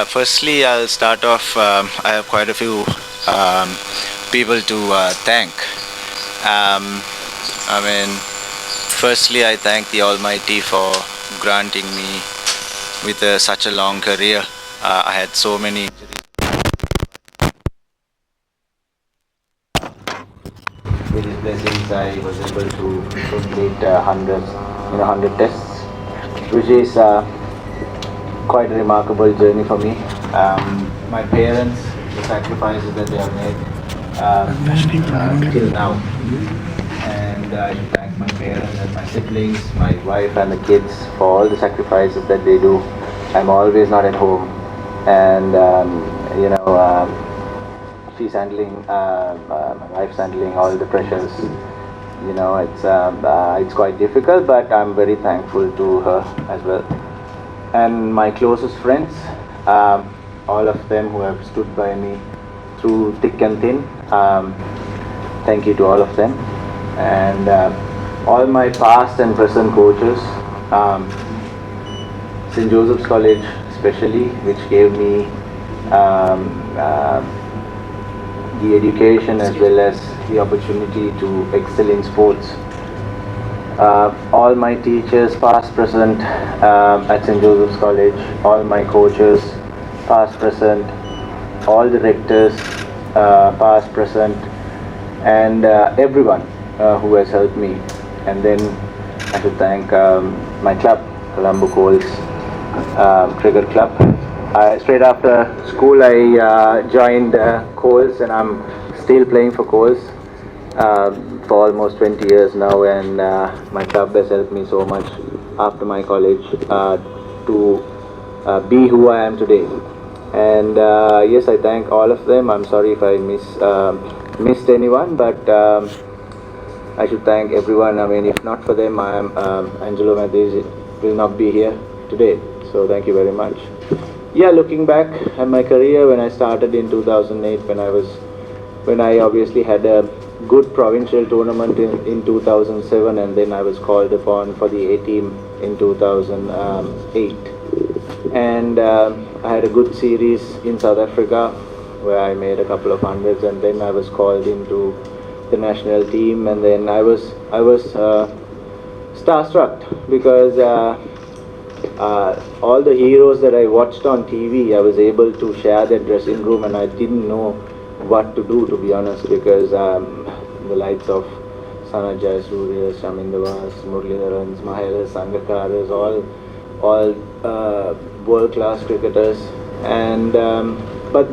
Firstly, I'll start off. I have quite a few people to thank. Um, I mean, firstly, I thank the Almighty for granting me with such a long career. I had so many. With His blessings, I was able to complete hundreds, 100 tests, which is quite a remarkable journey for me. My parents, the sacrifices that they have made till now, and I should thank my parents and my siblings, my wife and the kids for all the sacrifices that they do. I'm always not at home, and she's handling, my wife's handling all the pressures. It's quite difficult, but I'm very thankful to her as well. And my closest friends, all of them who have stood by me through thick and thin. Thank you to all of them, and all my past and present coaches, St. Joseph's College especially, which gave me the education as well as the opportunity to excel in sports. All my teachers, past, present, at St. Joseph's College, all my coaches, past, present, all the rectors, past, present, and everyone who has helped me. And then I should thank my club, Colombo Coles Cricket Club. Straight after school, I joined Coles, and I'm still playing for Coles for almost 20 years now, and my club has helped me so much after my college to be who I am today. And yes, I thank all of them. I'm sorry if I missed anyone, but I should thank everyone. I mean, if not for them, Angelo Matthews will not be here today. So thank you very much. Yeah, looking back at my career, when I started in 2008, when I obviously had a good provincial tournament in 2007, and then I was called upon for the A team in 2008, and I had a good series in South Africa where I made a couple of hundreds, and then I was called into the national team, and then I was starstruck because all the heroes that I watched on TV, I was able to share their dressing room, and I didn't know what to do, to be honest, because the likes of Sana Jayasuriya, Shamindavas, Muralidharans, Mahelas, Sangakaras, all world-class cricketers, and but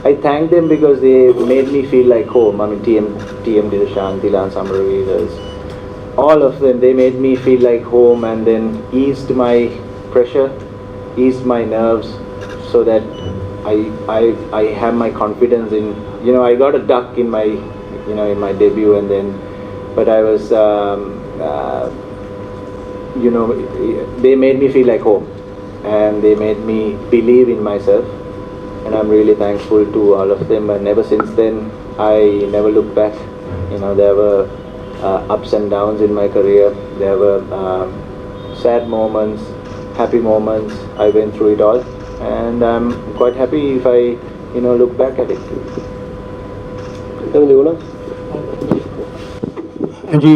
I thank them because they made me feel like home. I mean, TM Dilshan, Tilan Samaravedas, all of them, they made me feel like home, and then eased my pressure, eased my nerves, so that I have my confidence in, I got a duck in my, in my debut, and then, but I was, they made me feel like home, and they made me believe in myself, and I'm really thankful to all of them. And ever since then, I never looked back. There were ups and downs in my career. There were sad moments, happy moments. I went through it all, and I'm quite happy if I, look back at it. Anji,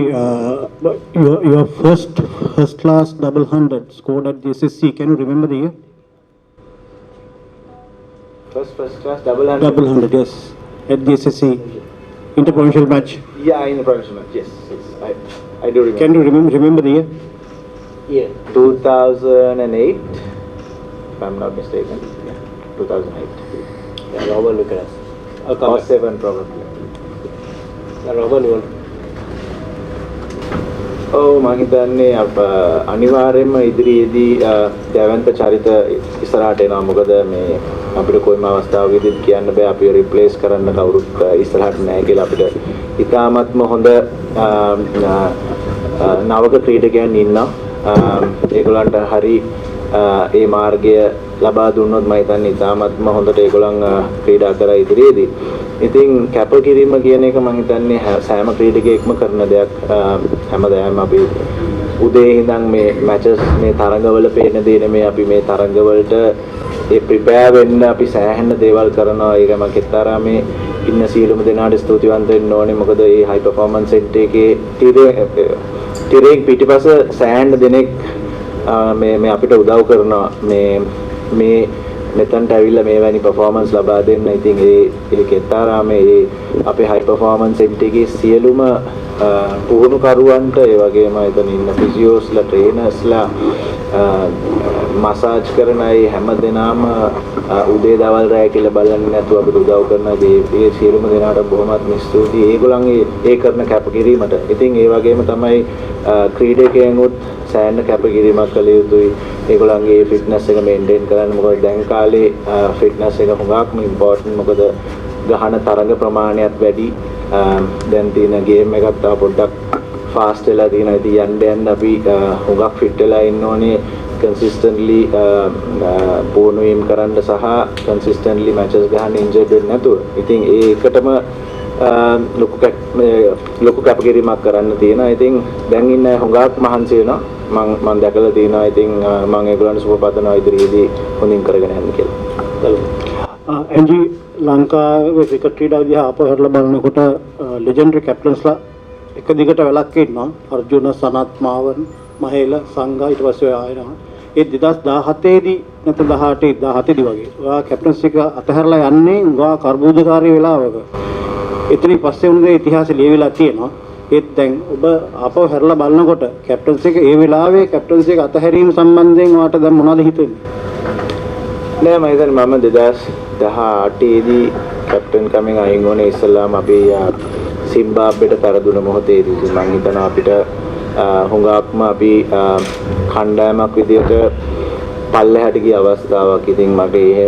your first class double 100 scored at the SSC. Can you remember the year? First class double 100. Double 100, yes, at the SSC interprovincial match. Yeah, in the provincial match. Yes, I do remember. Can you remember the year? Yeah, 2008, if I'm not mistaken. Yeah, 2008. Yeah, Robert, look at us. I'll come Or back. 7 probably. Yeah, Robert, you want? මම හිතන්නේ අනිවාර්යයෙන්ම ඉදිරියේදී දැවැන්ත චරිත ඉස්සරහට එනවා. මොකද මේ අපිට කොයිම අවස්ථාවකදීත් කියන්න බෑ අපිව රිප්ලේස් කරන්න කවුරුත් ඉස්සරහට නැහැ කියලා. අපිට ඉතාමත්ම හොඳ නවක ක්‍රීඩකයන් ඉන්නවා. ඒගොල්ලන්ට හරි ඒ මාර්ගය ලබා දුන්නොත් මම හිතන්නේ ඉතාමත්ම හොඳට ඒගොල්ලන් ක්‍රීඩා කරා ඉදිරියේදී. ඉතින් කැපකිරීම කියන එක මම හිතන්නේ සෑම ක්‍රීඩකයෙක්ම කරන දෙයක්. හැමදාම අපි උදේ ඉඳන් මේ මැචස් මේ තරඟවල පේන දේ නෙමෙයි, අපි මේ තරඟවලට ඒ ප්‍රිපෙයාර් වෙන්න අපි සෑහෙන දේවල් කරනවා. ඒක මම කෙත්තාරාමේ ඉන්න සියලුම දෙනාට ස්තුතිවන්ත වෙන්න ඕනේ. මොකද මේ හයි පර්ෆෝමන්ස් සෙන්ටර් එකේ තිරේ පිටිපස සෑහෙන දෙනෙක් මේ අපිට උදව් කරනවා. මේ මෙතනට ඇවිල්ලා මේ වැනි පර්ෆෝමන්ස් ලබා දෙන්න. ඉතින් ඒ කෙත්තාරාමේ අපේ හයි පර්ෆෝමන්ස් සෙන්ටර් එකේ සියලුම පුහුණුකරුවන්ට ඒ වගේම එතන ඉන්න ෆිසියෝස්ලා ට්‍රේනර්ස්ලා මසාජ් කරන අය හැම දෙනාම උදේ දවල් රැය කියලා බලන්නේ නැතුව අපිට උදව් කරන මේ සියලුම දෙනාට බොහොමත් ස්තුතියි. ඒගොල්ලන්ගේ ඒ කරන කැපකිරීමට. ඉතින් ඒ වගේම තමයි ක්‍රීඩකයන්ුත් සෑහෙන කැපකිරීමක් කළ යුතුයි. ඒගොල්ලන්ගේ ෆිට්නස් එක මේන්ටේන් කරන්න. මොකද දැන් කාලේ ෆිට්නස් එක හුඟක්ම ඉම්පෝටන්ට්. මොකද ගහන තරඟ ප්‍රමාණයත් වැඩි. දැන් තියෙන ගේම් එකත් තව පොඩ්ඩක් ෆාස්ට් වෙලා තියෙනවා. ඉතින් යන්න අපි හුඟක් ෆිට් වෙලා ඉන්න ඕනේ. consistently පුහුණුවීම් කරන්න සහ consistently matches ගහන්න injured වෙන්නේ නැතුව. ඉතින් ඒකටම ලොකු කැපකිරීමක් කරන්න තියෙනවා. ඉතින් දැන් ඉන්න හුඟක් මහන්සි වෙනවා. මම දැකලා තියෙනවා. ඉතින් මම ඒගොල්ලන්ට සුබ පතනවා ඉදිරියේදී හොඳින් කරගෙන යන්න කියලා. එන්ජි ලංකාවේ ක්‍රිකට් ක්‍රීඩාව දිහා අප හැරලා බලනකොට ලෙජෙන්ඩරි කැප්ටන්ස්ලා එක දිගට වැලක් ඉන්නවා. අර්ජුන, සනත්, මාවන්, මහේල, සංඝා ඊට පස්සේ ආයෙනවා. ඒ 2017 දී නැත්නම් 18 17 දී වගේ ඔයා කැප්ටන්ස් එක අතහැරලා යන්නේ උගා කර්බුදකාරී වෙලාවක. එතනින් පස්සේ උන්ගේ ඉතිහාසය ලියවිලා තියෙනවා. ඒත් දැන් ඔබ ආපහු හැරලා බලනකොට කැප්ටන්ස් එක ඒ වෙලාවේ කැප්ටන්ස් එක අතහැරීම සම්බන්ධයෙන් ඔයාට දැන් මොනවද හිතෙන්නේ? නෑ මම හිතන්නේ මම 2018 දී කැප්ටන් කමින් අයින් වුණේ ඉස්සෙල්ලාම අපි සිම්බාබ්වෙට තරදුන මොහොතේදී. මම හිතනවා අපිට හුඟක්ම අපි කණ්ඩායමක් විදියට පල්ලෙහාට ගිය අවස්ථාවක්. ඉතින් මගේ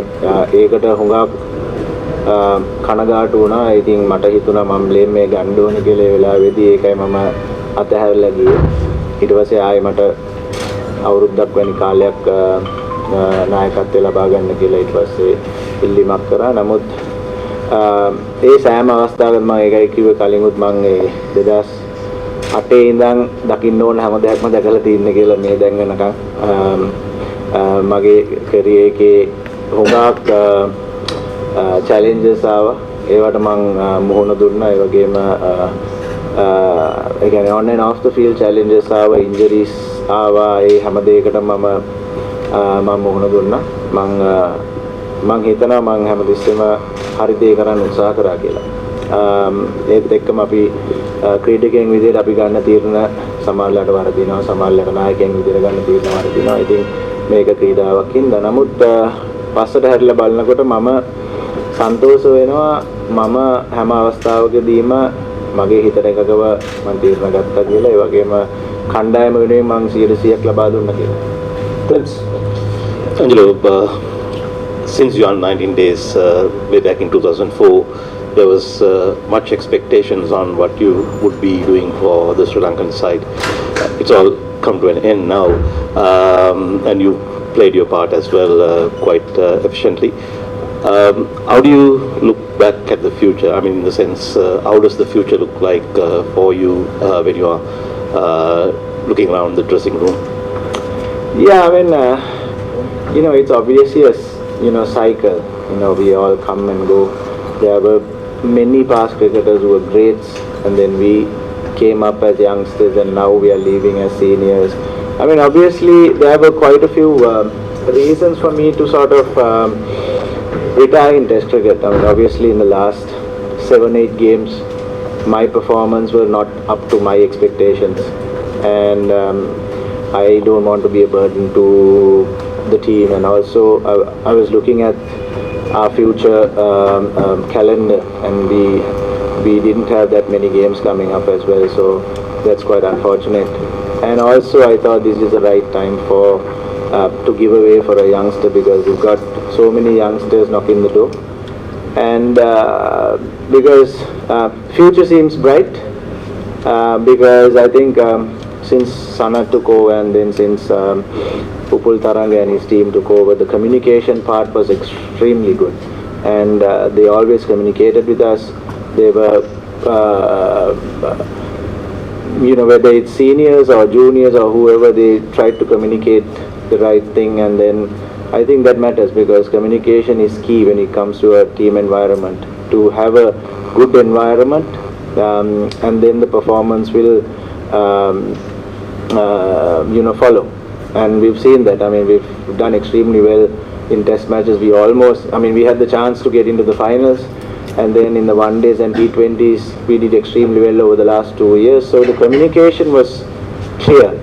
ඒකට හුඟක් කනගාටු වුණා. ඉතින් මට හිතුණා මම බ්ලේම් මේ ගන්න ඕනේ කියලා ඒ වෙලාවේදී. ඒකයි මම අතහැරලා ගියේ. ඊට පස්සේ ආයෙ මට අවුරුද්දක් වැනි කාලයක් නායකත්වය ලබා ගන්න කියලා ඊට පස්සේ ඉල්ලීමක් කරා. නමුත් ඒ සෑම අවස්ථාවකම මම ඒකයි කිව්වේ කලින්ුත් මම 2008 ඉඳන් දකින්න ඕන හැම දෙයක්ම දැකලා තින්නේ කියලා මේ දැන් වෙනකන් මගේ කැරියර් එකේ හුඟක් challenges ආවා. ඒවට මම මුහුණ දුන්නා. ඒ වගේම ඒ කියන්නේ on and off the field challenges ආවා, injuries ආවා. ඒ හැම දෙයකටම මම මුහුණ දුන්නා. මම හිතනවා මම හැමතිස්සෙම හරි දේ කරන්න උත්සාහ කරා කියලා. ඒත් එක්කම අපි ක්‍රීඩකයන් විදිහට අපි ගන්න තීරණ සමහරවිට වරදිනවා, සමහරවිට නායකයන් විදිහට ගන්න තීරණ වරදිනවා. ඉතින් මේක ක්‍රීඩාවක් හින්දා. නමුත් පස්සට හැරිලා බලනකොට මම සන්තෝෂ වෙනවා. මම හැම අවස්ථාවකදීම මගේ හිතට එකගව මම තීරණ ගත්තා කියලා. ඒ වගේම කණ්ඩායම වෙනුවෙන් මම 100% ලබා දුන්නා කියලා. Thanks. Angelo, since you are 19 days way back in 2004, there was much expectations on what you would be doing for the Sri Lankan side. It's all come to an end now, and you played your part as well quite efficiently. How do you look back at the future? I mean, in the sense, how does the future look like for you when you are looking around the dressing room? Yeah, I mean, it's obviously a cycle. We all come and go. There were many past cricketers who were greats, and then we came up as youngsters, and now we are leaving as seniors. I mean, obviously, there were quite a few reasons for me to sort of retire in Test cricket. I mean, obviously, in the last 7-8 games, my performance was not up to my expectations, and I don't want to be a burden to the team. And also, I was looking at our future calendar, and we didn't have that many games coming up as well, so that's quite unfortunate. And also, I thought this is the right time to give away for a youngster, because we've got so many youngsters knocking the door, and because future seems bright, because I think since Sana took over, and then since Upul Taranga and his team took over, the communication part was extremely good, and they always communicated with us. They were whether it's seniors or juniors or whoever, they tried to communicate the right thing, and then I think that matters because communication is key when it comes to a team environment. To have a good environment, and then the performance will, follow. And we've seen that. I mean, we've done extremely well in test matches. We had the chance to get into the finals, and then in the one days and T20s, we did extremely well over the last 2 years. So the communication was clear,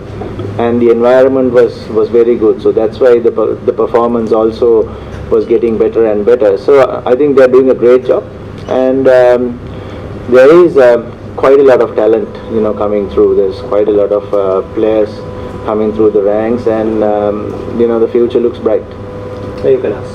and the environment was very good. So that's why the performance also was getting better and better. So I think they're doing a great job, and there is quite a lot of talent, coming through. There's quite a lot of players coming through the ranks, and the future looks bright. You can ask.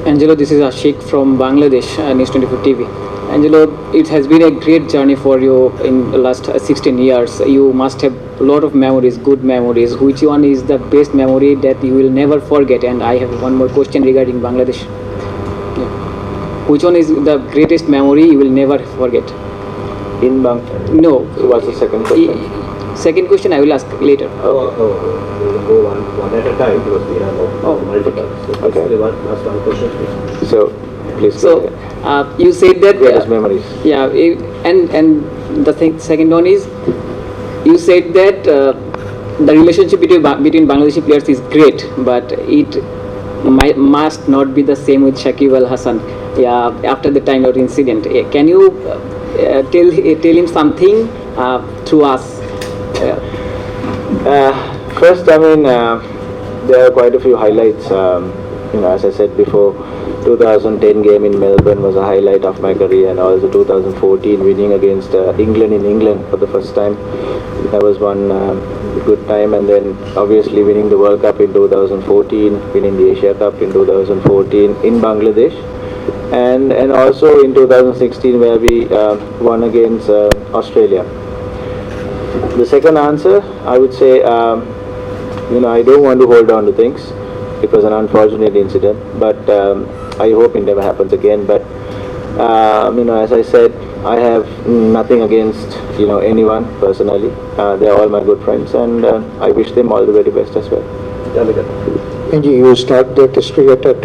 Angelo, this is Ashik from Bangladesh, News 24 TV. Angelo, it has been a great journey for you in the last 16 years. You must have a lot of memories, good memories. Which one is the best memory that you will never forget? And I have one more question regarding Bangladesh. Yeah. Which one is the greatest memory you will never forget? In Bang. No. So what's the second question? Second question I will ask later. We'll go one at a time because we have multiple. So Okay. basically last one question, please. So please. So go ahead. you said that. Greatest memories. Yeah, and the second one is, you said that the relationship between Bangladeshi players is great, but it must not be the same with Shakib Al Hasan. Yeah, after the time of incident, can you tell him something through us? First, there are quite a few highlights. As I said before, 2010 game in Melbourne was a highlight of my career, and also 2014 winning against England in England for the first time. That was one good time, and then obviously winning the World Cup in 2014, winning the Asia Cup in 2014 in Bangladesh, and also in 2016 where we won against Australia. The second answer, I would say, I don't want to hold on to things. It was an unfortunate incident, but I hope it never happens again. But as I said, I have nothing against anyone personally. They're all my good friends, and I wish them all the very best as well. And you start the test cricket at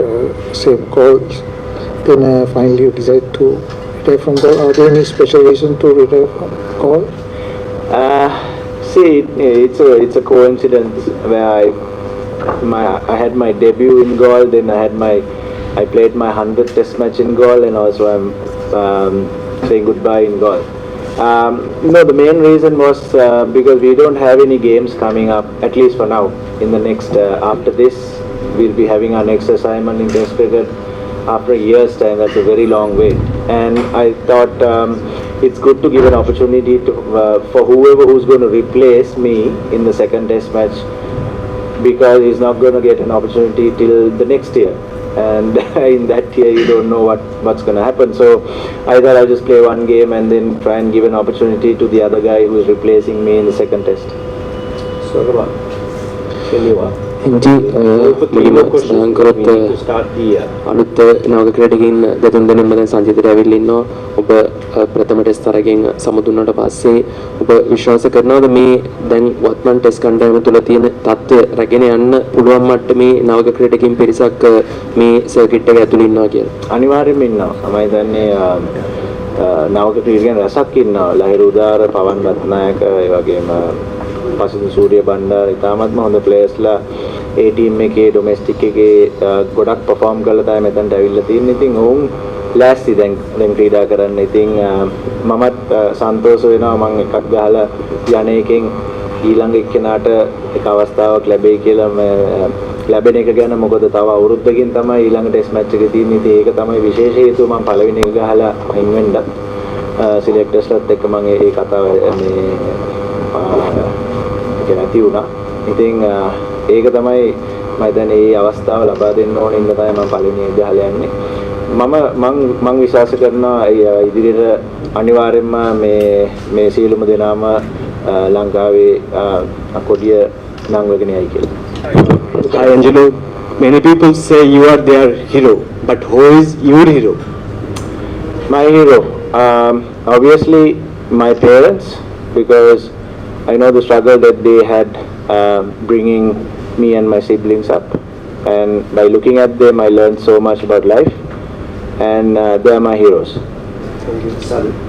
same calls, then finally you decide to retire from the. Are there any special reason to retire from call? It's a coincidence where I had my debut in Galle, then I played my 100th Test match in Galle, and also I'm saying goodbye in Galle. The main reason was because we don't have any games coming up, at least for now. In the next, after this, we'll be having our next assignment in Test cricket after a year's time. That's a very long way, and I thought it's good to give an opportunity to for who's going to replace me in the second Test match, because he's not going to get an opportunity till the next year, and in that year you don't know what's going to happen. So I thought I'll just play one game and then try and give an opportunity to the other guy who is replacing me in the second Test. So, Indeed, මුලින්ම කරොත් අලුත් නායක ක්‍රීඩකයින් දෙතුන් දෙනෙක්ම දැන් සංජිතට ඇවිල්ලා ඉන්නවා. ඔබ ප්‍රථම ටෙස්ට් තරගෙන් සමුදුන්නට පස්සේ ඔබ විශ්වාස කරනවද මේ දැන් වත්මන් ටෙස්ට් කණ්ඩායම තුල තියෙන තත්ත්වය රැගෙන යන්න පුළුවන් මට්ටමේ නායක ක්‍රීඩකයින් පිරිසක් මේ සර්කිට් එක ඇතුළේ ඉන්නවා කියලා? අනිවාර්යෙන්ම ඉන්නවා. මම හිතන්නේ නායක ක්‍රීඩකයන් රසක් ඉන්නවා. ලහිරු උදාර, පවන් රත්නායක, ඒ වගේම පසිදු සූර්ය බණ්ඩාර, ඉතාමත්ම හොඳ ප්ලේයර්ස්ලා ඒ ටීම් එකේ ඩොමෙස්ටික් එකේ ගොඩක් පර්ෆෝම් කරලා තමයි මෙතනට ඇවිල්ලා තියෙන්නේ. ඉතින් ඔවුන් ලෑස්ති දැන් ක්‍රීඩා කරන්න. ඉතින් මමත් සන්තෝෂ වෙනවා මම එකක් ගහලා යන එකෙන් ඊළඟ එක්කෙනාට එක අවස්ථාවක් ලැබෙයි කියලා ලැබෙන එක ගැන. මොකද තව අවුරුද්දකින් තමයි ඊළඟ ටෙස්ට් මැච් එක තියෙන්නේ. ඉතින් ඒක තමයි විශේෂ හේතුව මම පළවෙනි එක ගහලා අයින් වෙන්නත්. සිලෙක්ටර්ස්ලත් එක්ක මම ඒ කතාව නැති වුණා. ඉතින් ඒක තමයි මම දැන් මේ අවස්ථාව ලබා දෙන්න ඕනේ ඉන්න තමයි මම පළවෙනි ගහලා යන්නේ. මම විශ්වාස කරනවා ඉදිරියට අනිවාර්යයෙන්ම මේ සියලුම දෙනාම ලංකාවේ කොඩිය නංවගෙන යයි කියලා. Hi Angelo, many people say you are their hero, but who is your hero? My hero, obviously my parents, because I know the struggle that they had bringing me and my siblings up. and by looking at them, I learned so much about life, and they are my heroes. Thank you, son.